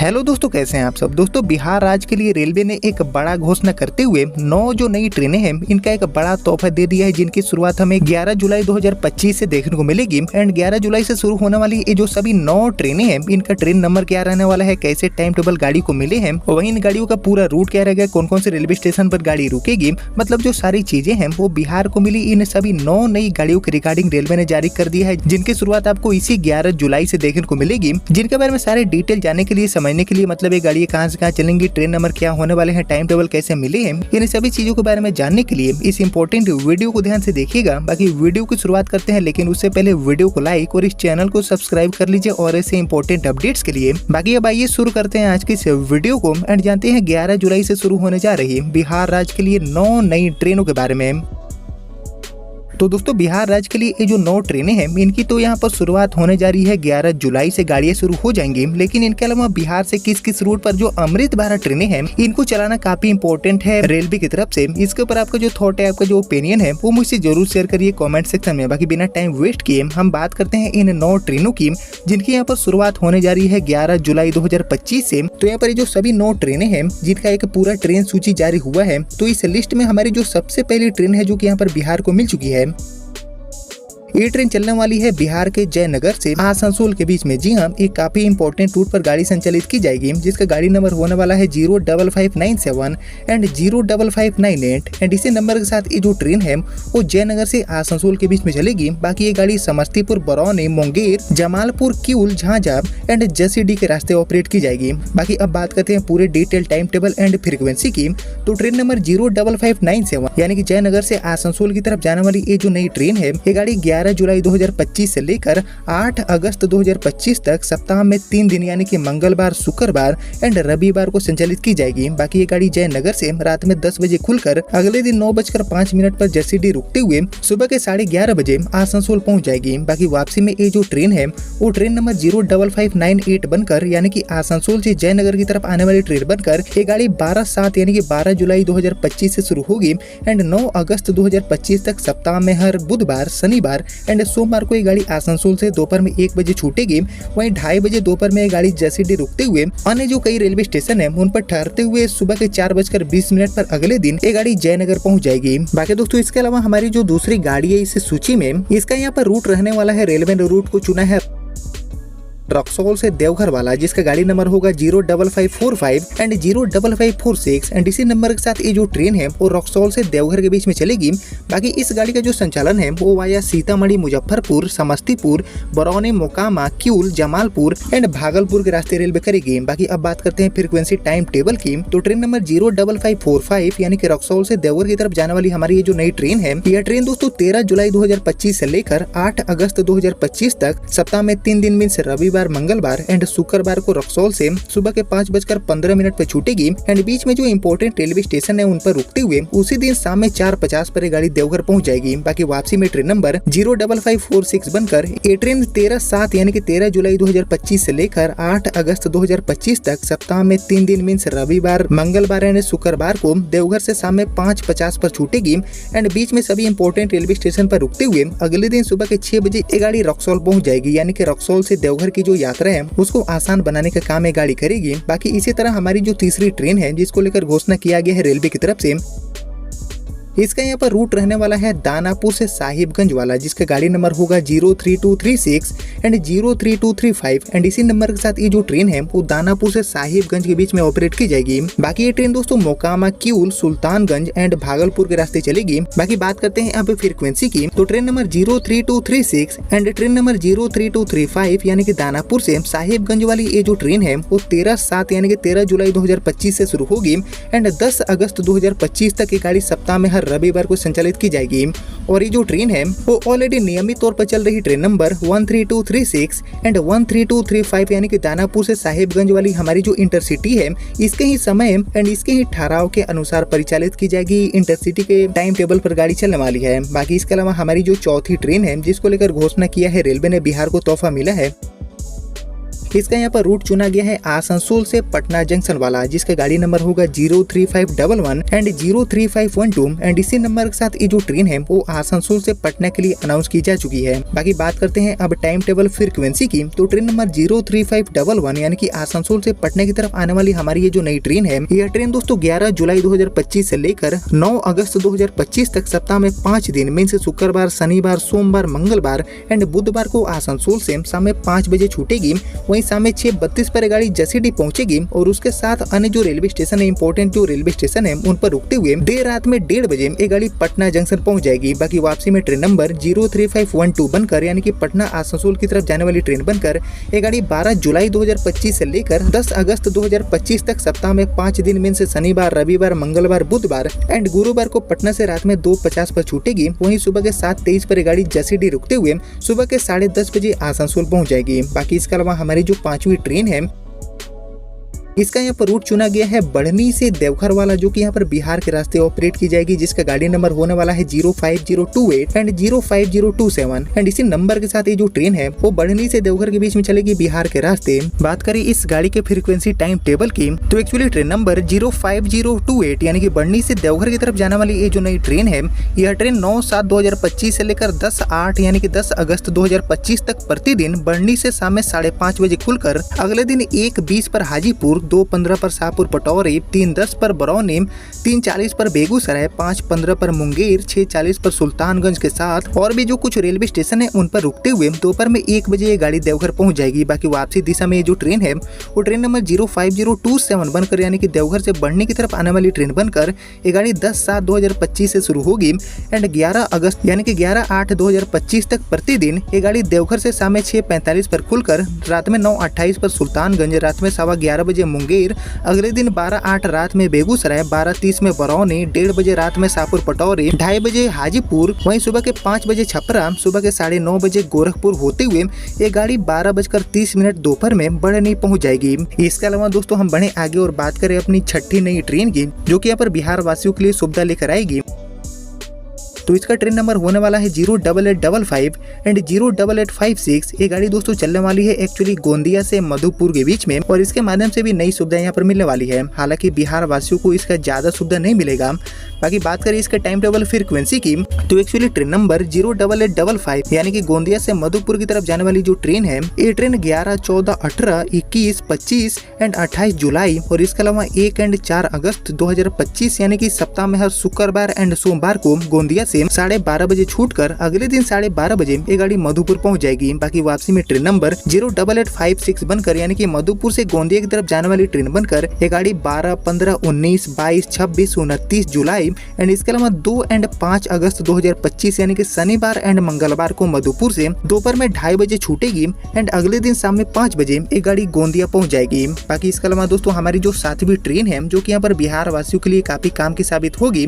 Hello दोस्तों, कैसे हैं आप सब। दोस्तों, बिहार राज्य के लिए रेलवे ने एक बड़ा घोषणा करते हुए 9 जो नई ट्रेनें हैं इनका एक बड़ा तोहफा दे दिया है, जिनकी शुरुआत हमें 11 जुलाई 2025 से देखने को मिलेगी। एंड 11 जुलाई से शुरू होने वाली ये जो सभी 9 ट्रेनें हैं इनका ट्रेन नंबर क्या रहने वाला है, कैसे टाइम टेबल गाड़ी को मिले हैं, वहीं इन गाड़ियों का पूरा रूट क्या रहेगा, कौन कौन से रेलवे स्टेशन पर गाड़ी रुकेगी, मतलब जो सारी चीजें हैं वो बिहार को मिली। इन सभी 9 नई गाड़ियों के रिगार्डिंग रेलवे ने जारी कर दिया है, जिनकी शुरुआत आपको इसी 11 जुलाई से देखने को मिलेगी। जिनके बारे में सारे डिटेल जानने के लिए, समझने के लिए, मतलब ये गाड़ी कहाँ से कहाँ चलेंगी, ट्रेन नंबर क्या होने वाले हैं, टाइम टेबल कैसे मिले हैं, इन सभी चीजों के बारे में जानने के लिए इस इंपॉर्टेंट वीडियो को ध्यान से देखिएगा। बाकी वीडियो की शुरुआत करते हैं, लेकिन उससे पहले वीडियो को लाइक और इस चैनल को सब्सक्राइब कर लीजिए और ऐसे इंपॉर्टेंट अपडेट्स के लिए। बाकी अब आइए शुरू करते हैं आज की इस वीडियो को एंड जानते हैं 11 जुलाई से शुरू होने जा रही बिहार राज्य के लिए 9 नई ट्रेनों के बारे में। तो दोस्तों, बिहार राज्य के लिए ये जो 9 ट्रेनें हैं इनकी तो यहाँ पर शुरुआत होने जा रही है 11 जुलाई से गाड़ियां शुरू हो जाएंगी। लेकिन इनके अलावा बिहार से किस किस रूट पर जो अमृत भारत ट्रेनें हैं इनको चलाना काफी इंपॉर्टेंट है रेलवे की तरफ से। इसके ऊपर आपका जो थॉट है, आपका जो ओपिनियन है वो मुझसे जरूर शेयर करिए कॉमेंट सेक्शन में। बाकी बिना टाइम वेस्ट किए हम बात करते हैं इन 9 ट्रेनों की, जिनकी यहाँ पर शुरुआत होने जा रही है 11 जुलाई 2025 से। तो यहाँ पर जो सभी 9 ट्रेनें हैं जिनका एक पूरा ट्रेन सूची जारी हुआ है, तो इस लिस्ट में हमारी जो सबसे पहली ट्रेन है जो कि यहाँ पर बिहार को मिल चुकी है, ये ट्रेन चलने वाली है बिहार के जयनगर से आसनसोल के बीच में। जी हाँ, एक काफी इंपॉर्टेंट रूट पर गाड़ी संचालित की जाएगी, जिसका गाड़ी नंबर होने वाला है 05597 एंड 05598। एंड इसी नंबर के साथ ये जो ट्रेन है वो जयनगर से आसनसोल के बीच में चलेगी। बाकी ये गाड़ी समस्तीपुर, बरौनी, मुंगेर, जमालपुर, किऊल, झांझा एंड जसीडीह के रास्ते ऑपरेट की जाएगी। बाकी अब बात करते हैं पूरे detail time table and frequency की। तो ट्रेन नंबर 05597 यानी कि जयनगर से आसनसोल की तरफ जाने वाली ये जो नई ट्रेन है, ये गाड़ी 11 जुलाई 2025 से लेकर 8 अगस्त 2025 तक सप्ताह में 3 दिन यानी कि मंगलवार, शुक्रवार एंड रविवार को संचालित की जाएगी। बाकी ये गाड़ी जयनगर से रात में 10 बजे खुलकर अगले दिन 9:05 पर जसीडीह रुकते हुए सुबह के 11:30 बजे आसनसोल पहुंच जाएगी। बाकी वापसी में ये जो ट्रेन है वो ट्रेन नंबर 05598 बनकर यानी कि आसनसोल से जयनगर की तरफ आने वाली ट्रेन बनकर ये गाड़ी 12/7 यानी कि 12 जुलाई 2025 से शुरू होगी एंड 9 अगस्त 2025 तक सप्ताह में हर बुधवार, शनिवार एंड सोमवार को ये गाड़ी आसनसोल से दोपहर में 1 बजे छूटेगी। वहीं 2:30 बजे दोपहर में ये गाड़ी जसीडीह रुकते हुए अन्य जो कई रेलवे स्टेशन है उन पर ठहरते हुए सुबह के 4:20 पर अगले दिन ये गाड़ी जयनगर पहुंच जाएगी। बाकी दोस्तों, इसके अलावा हमारी जो दूसरी गाड़ी है इस सूची में, इसका यहाँ पर रूट रहने वाला है, रेलवे ने रूट को चुना है रक्सौल से देवघर वाला, जिसका गाड़ी नंबर होगा 05545 एंड 05546 एंड इसी नंबर के साथ ये जो ट्रेन है वो रक्सौल से देवघर के बीच में चलेगी। बाकी इस गाड़ी का जो संचालन है वो वाया सीतामढ़ी, मुजफ्फरपुर, समस्तीपुर, बरौनी, मोकामा, किऊल, जमालपुर एंड भागलपुर के रास्ते रेलवे करेगी। बाकी अब बात करते हैं फ्रीक्वेंसी टाइम टेबल की। तो ट्रेन नंबर 05545 यानी कि रक्सौल से देवघर की तरफ जाने वाली हमारी ये जो नई ट्रेन है, यह ट्रेन दोस्तों 13 जुलाई 2025 से लेकर 8 अगस्त 2025 तक सप्ताह में 3 दिन मीन्स रविवार, मंगलवार एंड शुक्रवार को रक्सौल से सुबह के 5:15 पर छूटेगी एंड बीच में जो इंपॉर्टेंट रेलवे स्टेशन है उन पर रुकते हुए उसी दिन शाम में 4:50 पर गाड़ी देवघर पहुंच जाएगी। बाकी वापसी में ट्रेन नंबर 05546 बनकर ये ट्रेन 13/7 यानी कि 13 जुलाई 2025 से लेकर 8 अगस्त 2025 तक सप्ताह में 3 दिन मीन्स रविवार, मंगलवार एंड शुक्रवार को देवघर से शाम में 5:50 पर छूटेगी एंड बीच में सभी इंपॉर्टेंट रेलवे स्टेशन पर रुकते हुए अगले दिन सुबह के 6 बजे ये गाड़ी रक्सौल पहुंच जाएगी। यानी कि रक्सौल से देवघर की जो यात्रा है उसको आसान बनाने का काम ये गाड़ी करेगी। बाकी इसी तरह हमारी जो तीसरी ट्रेन है जिसको लेकर घोषणा किया गया है रेलवे की तरफ से, इसका यहाँ पर रूट रहने वाला है दानापुर से साहिबगंज वाला, जिसका गाड़ी नंबर होगा 03236 एंड 03235 एंड इसी नंबर के साथ ये जो ट्रेन है वो दानापुर से साहिबगंज के बीच में ऑपरेट की जाएगी। बाकी ये ट्रेन दोस्तों मोकामा, किऊल, सुल्तानगंज एंड भागलपुर के रास्ते चलेगी। बाकी बात करते हैं यहाँ पे फ्रीक्वेंसी की। तो train number 03236 and train number 03235 यानी कि दानापुर से साहिबगंज वाली ये जो ट्रेन है वो 13/7 यानी कि 13 जुलाई 2025 से शुरू होगी एंड 10 अगस्त 2025 तक ये गाड़ी सप्ताह में रविवार को संचालित की जाएगी। और ये जो ट्रेन है वो ऑलरेडी नियमित तौर पर चल रही ट्रेन नंबर 13236 एंड 13235 यानी कि दानापुर से साहिबगंज वाली हमारी जो इंटरसिटी है इसके ही समय एंड इसके ही ठहराव के अनुसार परिचालित की जाएगी। इंटरसिटी के टाइम टेबल पर गाड़ी चलने वाली है। बाकी इसके अलावा हमारी जो चौथी ट्रेन है जिसको लेकर घोषणा किया है रेलवे ने, बिहार को तोहफा मिला है, इसका यहाँ पर रूट चुना गया है आसनसोल से पटना जंक्शन वाला, जिसका गाड़ी नंबर होगा 03511 एंड 03512 एंड इसी नंबर के साथ ये जो ट्रेन है वो आसनसोल से पटना के लिए अनाउंस की जा चुकी है। बाकी बात करते हैं अब टाइम टेबल फ्रीक्वेंसी की, तो ट्रेन नंबर 03511 यानी कि आसनसोल से पटना की तरफ आने वाली हमारी ये जो नई ट्रेन है, यह ट्रेन दोस्तों 11 जुलाई 2025 से लेकर 9 अगस्त 2025 तक सप्ताह में 5 दिन मीन से शुक्रवार, शनिवार, सोमवार, मंगलवार एंड बुधवार को आसनसोल से शाम में 5 बजे छूटेगी। वहीं शाम में 6:32 पर गाड़ी जसीडीह पहुंचेगी और उसके साथ अन्य जो रेलवे स्टेशन है, इंपॉर्टेंट जो रेलवे स्टेशन है, उन पर रुकते हुए देर रात में 1:30 बजे ये गाड़ी पटना जंक्शन पहुंच जाएगी। बाकी वापसी में ट्रेन नंबर 03512 बनकर यानी कि पटना आसनसोल की तरफ जाने वाली ट्रेन बनकर ये गाड़ी 12 जुलाई 2025 से लेकर 10 अगस्त 2025 तक सप्ताह में 5 दिन मीन से शनिवार, रविवार, मंगलवार, बुधवार एंड गुरुवार को पटना से रात में 2:50 पर छूटेगी। वहीं सुबह के 7:23 पर गाड़ी जसीडीह रुकते हुए सुबह के 10:30 बजे आसनसोल पहुंच जाएगी। बाकी इसके अलावा हमारी जो 5वीं ट्रेन है, इसका यहाँ पर रूट चुना गया है बढ़नी से देवघर वाला, जो कि यहाँ पर बिहार के रास्ते ऑपरेट की जाएगी, जिसका गाड़ी नंबर होने वाला है 05028 एंड 05027 एंड इसी नंबर के साथ ये जो ट्रेन है वो बढ़नी से देवघर के बीच में चलेगी बिहार के रास्ते। बात करें इस गाड़ी के फ्रीक्वेंसी टाइम टेबल की, तो एक्चुअली ट्रेन नंबर 05028 यानी कि बढ़नी से देवघर की तरफ जाने वाली ये जो नई ट्रेन है, यह ट्रेन 9/7/2025 से लेकर 10/8 यानी कि 10 अगस्त 2025 तक प्रतिदिन बढ़नी से शाम में 5:30 बजे खुलकर अगले दिन 1:20 पर हाजीपुर, 2:15 पर शाहपुर पटौरी, 3:10 पर बरौनी, 3:40 पर बेगूसराय, 5:15 पर मुंगेर, 6:40 पर सुल्तानगंज के साथ और भी जो कुछ रेलवे स्टेशन है उन पर रुकते हुए दोपहर में 1 बजे ये गाड़ी देवघर पहुंच जाएगी। बाकी वापसी दिशा में ये जो ट्रेन है वो ट्रेन नंबर 05027 बनकर यानी कि देवघर से बढ़नी की तरफ आने वाली ट्रेन बनकर ये गाड़ी 10/7/2025 से शुरू होगी एंड 11 अगस्त यानी कि 11/8/2025 तक प्रतिदिन ये गाड़ी देवघर से शाम में 6:45 पर खुलकर रात में 9:28 पर सुल्तानगंज, रात में 11:15 बजे मुंगेर, अगले दिन 12/8 रात में बेगूसराय, 12:30 में बरौनी, 1:30 बजे रात में शाहपुर पटौरी, 2:30 बजे हाजीपुर, वहीं सुबह के 5 बजे छपरा, सुबह के 9:30 बजे गोरखपुर होते हुए ये गाड़ी 12:30 दोपहर में बढ़नी पहुंच जाएगी। इसके अलावा दोस्तों हम बढ़े आगे और बात करें अपनी 6ठी नई ट्रेन की, जो कि यहाँ पर बिहार वासियों के लिए सुविधा लेकर आएगी। तो इसका ट्रेन नंबर होने वाला है 08855 एंड 08856। ये गाड़ी दोस्तों चलने वाली है एक्चुअली गोंदिया से मधुपुर के बीच में और इसके माध्यम से भी नई सुविधा यहाँ पर मिलने वाली है। हालांकि बिहार वासियों को इसका ज्यादा सुविधा नहीं मिलेगा। बाकी बात करें इसके टाइम टेबल फ्रीक्वेंसी की, तो एक्चुअली ट्रेन नंबर 08855 यानी कि गोंदिया से मधुपुर की तरफ जाने वाली जो ट्रेन है, ये ट्रेन 11, 14, 18, 21, 25 एंड 28 जुलाई और इसके अलावा 1 एंड 4 अगस्त 2025 यानी कि सप्ताह में हर शुक्रवार एंड सोमवार को गोंदिया से 12:30 बजे छूटकर अगले दिन 12:30 बजे ये गाड़ी मधुपुर पहुंच जाएगी। बाकी वापसी में ट्रेन नंबर 08856 बनकर यानी कि मधुपुर से गोंदिया की तरफ जाने वाली ट्रेन बनकर ये गाड़ी 12, 15, 19, 22, 26, 29 जुलाई एंड इसके अलावा 2 एंड 5 अगस्त 2025 यानी कि शनिवार एंड मंगलवार को मधुपुर से दोपहर में 2:30 बजे छूटेगी एंड अगले दिन शाम में 5 बजे ये गाड़ी गोंदिया पहुंच जाएगी। बाकी इसके अलावा दोस्तों हमारी जो 7वीं ट्रेन है, जो कि यहाँ पर बिहार वासियों के लिए काफी काम की साबित होगी,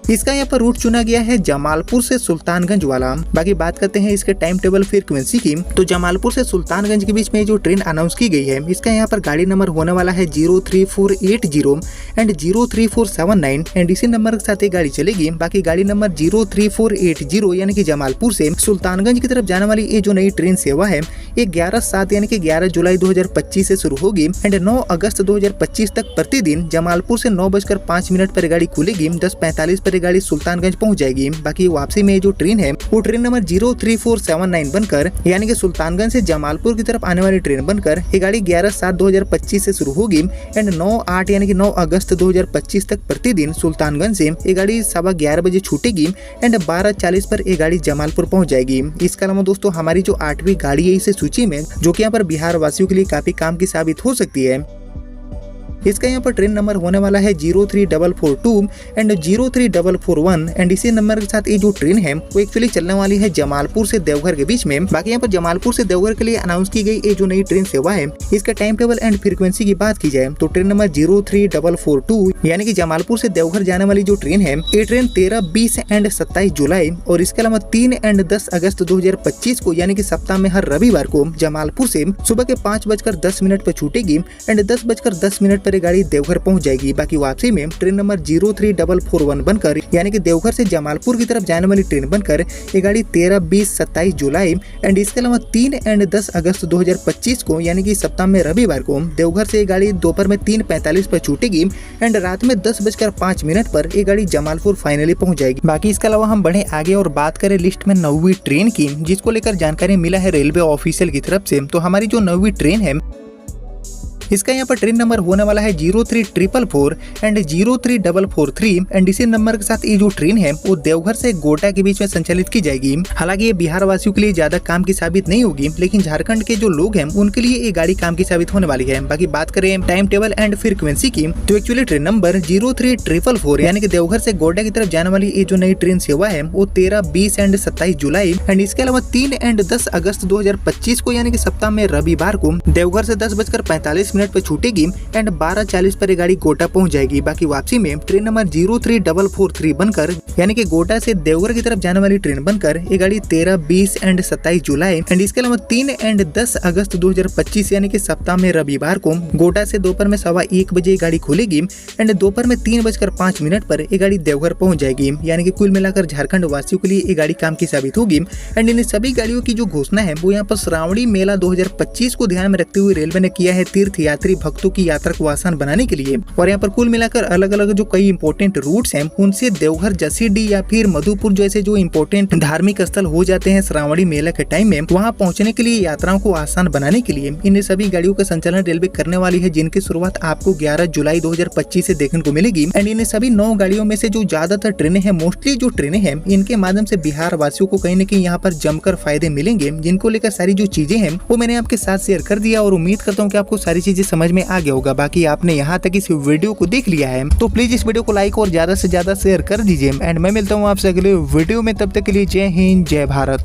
इसका यहाँ पर रूट चुना गया है जमालपुर से सुल्तानगंज वाला। बाकी बात करते हैं इसके टाइम टेबल फ्रीक्वेंसी की, तो जमालपुर से सुल्तानगंज के बीच में जो ट्रेन अनाउंस की गई है, इसका यहाँ पर गाड़ी नंबर होने वाला है 03480 एंड 03479 एंड इसी नंबर के साथ ये गाड़ी चलेगी। बाकी गाड़ी नंबर 03480 यानी कि जमालपुर से सुल्तानगंज की तरफ जाने वाली ये जो नई ट्रेन सेवा है, ये 11/7 यानी कि 11 जुलाई 2025 से शुरू होगी एंड 9 अगस्त 2025 तक प्रतिदिन जमालपुर से 9:05 पर गाड़ी खुलेगी, 10:45 पर गाड़ी सुल्तानगंज पहुंच जाएगी। बाकी वापसी में जो ट्रेन है वो ट्रेन नंबर 03479 बनकर यानी कि सुल्तानगंज से जमालपुर की तरफ आने वाली ट्रेन बनकर ये गाड़ी 11/7/2025 से शुरू होगी एंड 9/8 यानी कि 9 अगस्त 2025 तक प्रतिदिन सुल्तानगंज से ये गाड़ी 11:15 बजे छूटेगी एंड 12:40 पर ये गाड़ी जमालपुर पहुंच जाएगी। इसके अलावा दोस्तों हमारी जो 8वीं गाड़ी है इस सूची में, जो कि यहाँ पर बिहार वासियों के लिए काफी काम की साबित हो सकती है, इसका यहाँ पर ट्रेन नंबर होने वाला है 03442 एंड 03441 एंड इसी नंबर के साथ ये जो ट्रेन है वो एक्चुअली चलने वाली है जमालपुर से देवघर के बीच में। बाकी यहाँ पर जमालपुर से देवघर के लिए अनाउंस की गई ये जो नई ट्रेन सेवा है, इसका टाइम टेबल एंड फ्रीक्वेंसी की बात की जाए तो ट्रेन नंबर 03442 यानी कि जमालपुर से देवघर जाने वाली जो ट्रेन है, ये ट्रेन 13, 20 एंड 27 जुलाई और इसके अलावा 3 एंड 10 अगस्त 2025 को यानी कि सप्ताह में हर रविवार को जमालपुर से सुबह के 5:10 पर छूटेगी एंड 10:10 पर पर ये गाड़ी देवघर पहुंच जाएगी। बाकी वापसी में ट्रेन नंबर 03441 बनकर यानी कि देवघर से जमालपुर की तरफ जाने वाली ट्रेन बनकर ये गाड़ी 13, 20, 27 जुलाई एंड इसके अलावा 3 एंड 10 अगस्त 2025 को यानी कि सप्ताह में रविवार को देवघर से ये गाड़ी दोपहर में 3:45 पर छूटेगी एंड रात में 10:05 पर ये गाड़ी जमालपुर फाइनली पहुंच जाएगी। बाकी इसके अलावा हम बढ़े आगे और बात करें लिस्ट में 9वीं ट्रेन की, जिसको लेकर जानकारी मिला है रेलवे ऑफिशियल की तरफ से। तो हमारी जो 9वीं ट्रेन है इसका यहाँ पर ट्रेन नंबर होने वाला है 03444 एंड 03443 एंड इसी नंबर के साथ ये जो ट्रेन है वो देवघर से गोटा के बीच में संचालित की जाएगी। हालांकि ये बिहार वासियों के लिए ज्यादा काम की साबित नहीं होगी, लेकिन झारखंड के जो लोग हैं उनके लिए ये गाड़ी काम की साबित होने वाली है। बाकी बात करें टाइम टेबल एंड फ्रीक्वेंसी की, तो एक्चुअली ट्रेन नंबर 03444 यानी कि देवघर से गोटा की तरफ जाने वाली ये जो नई ट्रेन सेवा है वो 13, 20 एंड 27 जुलाई एंड इसके अलावा 3 एंड 10 अगस्त 2025 को यानी कि सप्ताह में रविवार को देवघर से 10:45 पर छूटेगी एंड 12:40 पर ये गाड़ी गोटा पहुंच जाएगी। बाकी वापसी में ट्रेन नंबर 03443 बनकर यानी कि गोटा से देवघर की तरफ जाने वाली ट्रेन बनकर ये गाड़ी 13, 20 एंड 27 जुलाई एंड इसके अलावा 3 एंड 10 अगस्त 2025 यानी कि सप्ताह में रविवार को गोटा से दोपहर में 1:15 बजे ये गाड़ी खुलेगी एंड दोपहर में 3:05 पर ये गाड़ी देवघर पहुंच जाएगी। यानी कि कुल मिलाकर झारखंड वासियों के लिए ये गाड़ी काम की साबित होगी एंड इन सभी गाड़ियों की जो घोषणा है वो यहाँ पर श्रावणी मेला 2025 को ध्यान में रखते हुए रेलवे ने किया है तीर्थ यात्री भक्तों की यात्रा को आसान बनाने के लिए। और यहाँ पर कुल मिलाकर अलग अलग जो कई इंपोर्टेंट रूट्स हैं उनसे देवघर, जसीडीह या फिर मधुपुर जैसे जो इंपोर्टेंट धार्मिक स्थल हो जाते हैं श्रावणी मेला के टाइम में, वहाँ पहुँचने के लिए यात्राओं को आसान बनाने के लिए इन सभी गाड़ियों का संचालन रेलवे करने वाली है, जिनकी शुरुआत आपको 11 जुलाई 2025 से देखने को मिलेगी। एंड इन सभी 9 गाड़ियों में से जो ज्यादातर ट्रेनें हैं, मोस्टली जो ट्रेनें हैं, इनके माध्यम से बिहार वासियों को कहीं न कहीं यहाँ पर जमकर फायदे मिलेंगे, जिनको लेकर सारी जो चीजें हैं वो मैंने आपके साथ शेयर कर दिया और उम्मीद करता हूँ कि आपको सारी चीजें समझ में आ गया होगा। बाकी आपने यहाँ तक इस वीडियो को देख लिया है तो प्लीज इस वीडियो को लाइक और ज्यादा से ज्यादा शेयर कर दीजिए एंड मैं मिलता हूँ आपसे अगले वीडियो में। तब तक के लिए जय हिंद, जय भारत।